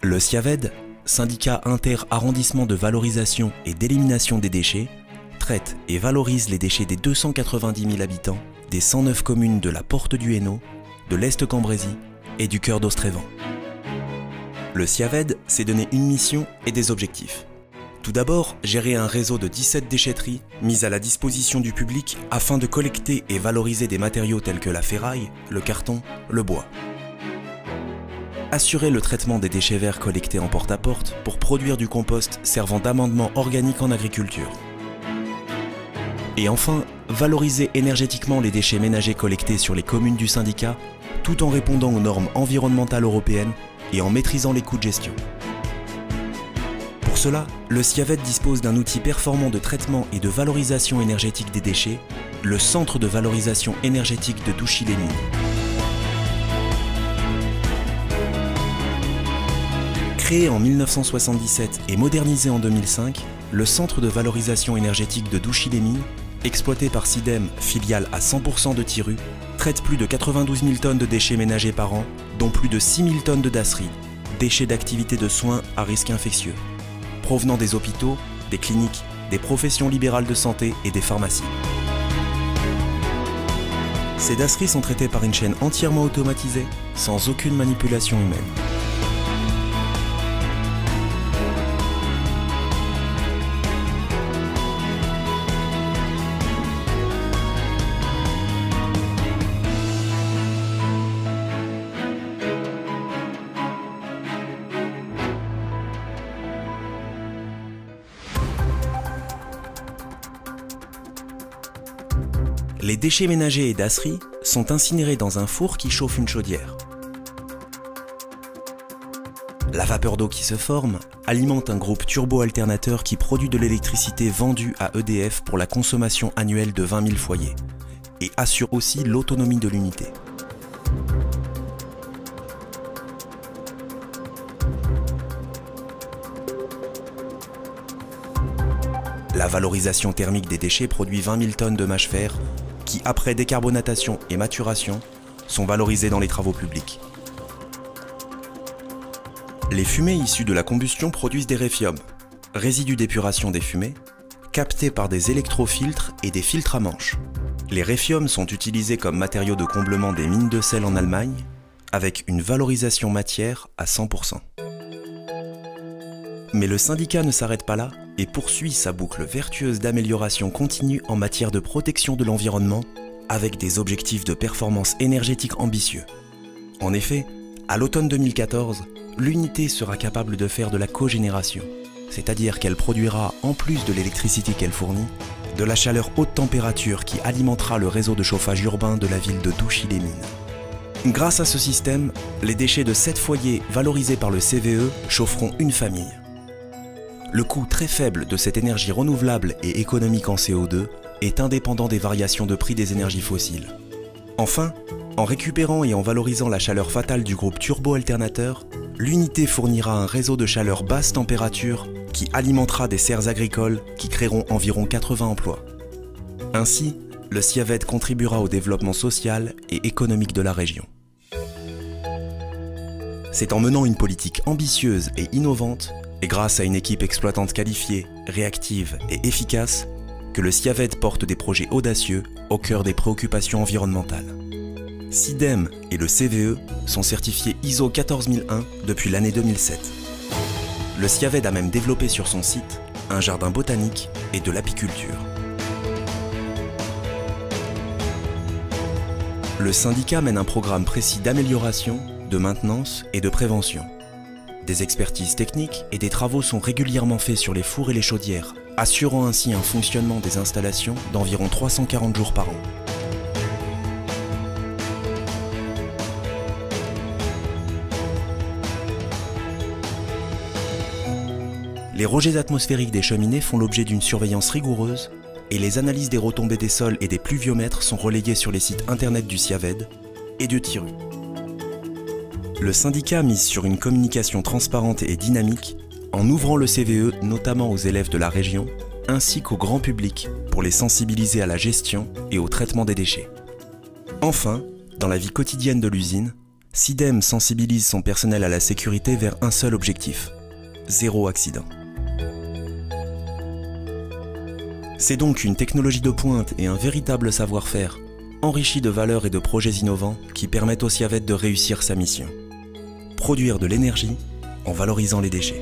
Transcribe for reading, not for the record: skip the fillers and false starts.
Le SIAVED, syndicat inter-arrondissement de valorisation et d'élimination des déchets, traite et valorise les déchets des 290 000 habitants des 109 communes de la Porte du Hainaut, de l'Est-Cambrésis et du cœur d'Ostrévan. Le SIAVED s'est donné une mission et des objectifs. Tout d'abord, gérer un réseau de 17 déchetteries mises à la disposition du public afin de collecter et valoriser des matériaux tels que la ferraille, le carton, le bois. Assurer le traitement des déchets verts collectés en porte-à-porte pour produire du compost servant d'amendement organique en agriculture. Et enfin, valoriser énergétiquement les déchets ménagers collectés sur les communes du syndicat tout en répondant aux normes environnementales européennes et en maîtrisant les coûts de gestion. Pour cela, le SIAVED dispose d'un outil performant de traitement et de valorisation énergétique des déchets, le Centre de valorisation énergétique de Douchy-les-Mines. Créé en 1977 et modernisé en 2005, le Centre de valorisation énergétique de Douchy-les-Mines, exploité par Sidem, filiale à 100% de Thiru, traite plus de 92 000 tonnes de déchets ménagers par an, dont plus de 6 000 tonnes de dasserie, déchets d'activités de soins à risque infectieux, provenant des hôpitaux, des cliniques, des professions libérales de santé et des pharmacies. Ces dasseries sont traitées par une chaîne entièrement automatisée, sans aucune manipulation humaine. Les déchets ménagers et dasseries sont incinérés dans un four qui chauffe une chaudière. La vapeur d'eau qui se forme alimente un groupe turbo-alternateur qui produit de l'électricité vendue à EDF pour la consommation annuelle de 20 000 foyers et assure aussi l'autonomie de l'unité. La valorisation thermique des déchets produit 20 000 tonnes de mâche-fer qui, après décarbonatation et maturation, sont valorisées dans les travaux publics. Les fumées issues de la combustion produisent des réfiums, résidus d'épuration des fumées, captés par des électrofiltres et des filtres à manches. Les réfiums sont utilisés comme matériaux de comblement des mines de sel en Allemagne, avec une valorisation matière à 100%. Mais le syndicat ne s'arrête pas là et poursuit sa boucle vertueuse d'amélioration continue en matière de protection de l'environnement avec des objectifs de performance énergétique ambitieux. En effet, à l'automne 2014, l'unité sera capable de faire de la cogénération, c'est-à-dire qu'elle produira, en plus de l'électricité qu'elle fournit, de la chaleur haute température qui alimentera le réseau de chauffage urbain de la ville de Douchy-les-Mines. Grâce à ce système, les déchets de 7 foyers valorisés par le CVE chaufferont une famille. Le coût très faible de cette énergie renouvelable et économique en CO2 est indépendant des variations de prix des énergies fossiles. Enfin, en récupérant et en valorisant la chaleur fatale du groupe turbo-alternateur, l'unité fournira un réseau de chaleur basse température qui alimentera des serres agricoles qui créeront environ 80 emplois. Ainsi, le SIAVED contribuera au développement social et économique de la région. C'est en menant une politique ambitieuse et innovante, et grâce à une équipe exploitante qualifiée, réactive et efficace, que le SIAVED porte des projets audacieux au cœur des préoccupations environnementales. Sidem et le CVE sont certifiés ISO 14001 depuis l'année 2007. Le SIAVED a même développé sur son site un jardin botanique et de l'apiculture. Le syndicat mène un programme précis d'amélioration, de maintenance et de prévention. Des expertises techniques et des travaux sont régulièrement faits sur les fours et les chaudières, assurant ainsi un fonctionnement des installations d'environ 340 jours par an. Les rejets atmosphériques des cheminées font l'objet d'une surveillance rigoureuse et les analyses des retombées des sols et des pluviomètres sont relayées sur les sites internet du SIAVED et de Thiru. Le syndicat mise sur une communication transparente et dynamique en ouvrant le CVE notamment aux élèves de la région ainsi qu'au grand public pour les sensibiliser à la gestion et au traitement des déchets. Enfin, dans la vie quotidienne de l'usine, Sidem sensibilise son personnel à la sécurité vers un seul objectif, 0 accident. C'est donc une technologie de pointe et un véritable savoir-faire, enrichi de valeurs et de projets innovants qui permettent au Ciavet de réussir sa mission. Produire de l'énergie en valorisant les déchets.